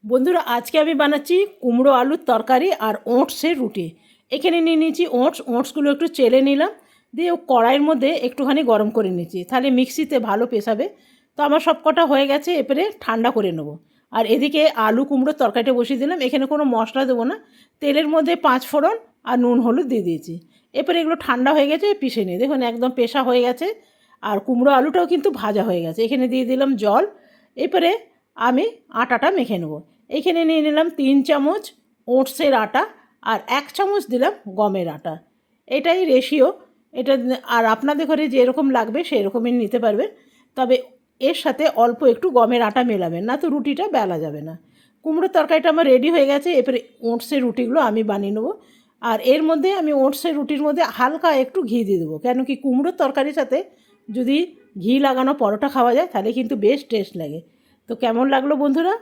বন্ধুরা আজকে আমি বানাচ্ছি কুমড়ো আলুর তরকারি আর ওটসের রুটি। এখানে নিয়ে নিয়েছি ওটসগুলো একটু চেলে নিলাম, দিয়ে কড়াইয়ের মধ্যে একটুখানি গরম করে নিয়েছি, তাহলে মিক্সিতে ভালো পেশাবে। তো আমার সব কটা হয়ে গেছে, এরপরে ঠান্ডা করে নেব। আর এদিকে আলু কুমড়োর তরকারিটা বসিয়ে দিলাম। এখানে কোনো মশলা দেবো না, তেলের মধ্যে 5 ফোড়ন আর নুন হলুদ দিয়ে দিয়েছি। এরপরে এগুলো ঠান্ডা হয়ে গেছে, পিষে নিই। দেখুন একদম পেশা হয়ে গেছে, আর কুমড়ো আলুটাও কিন্তু ভাজা হয়ে গেছে। এখানে দিয়ে দিলাম জল। এরপরে আমি আটাটা মেখে নেব। এইখানে নিয়ে নিলাম 3 চামচ ওটসের আটা আর 1 চামচ দিলাম গমের আটা। এটাই রেশিও। এটা আর আপনাদের ঘরে যেরকম লাগবে সেই রকমই নিতে পারবে, তবে এর সাথে অল্প একটু গমের আটা মেলাবেন, না তো রুটিটা বেলা যাবে না। কুমড়োর তরকারিটা আমার রেডি হয়ে গেছে। এরপরে ওটসের রুটিগুলো আমি বানিয়ে নেবো। আর এর মধ্যে আমি ওটসের রুটির মধ্যে হালকা একটু ঘি দিয়ে দেবো, কেন কি কুমড়োর তরকারির সাথে যদি ঘি লাগানো পরোটা খাওয়া যায় তাহলে কিন্তু বেশ টেস্ট লাগে। তো কেমন লাগলো বন্ধুরা?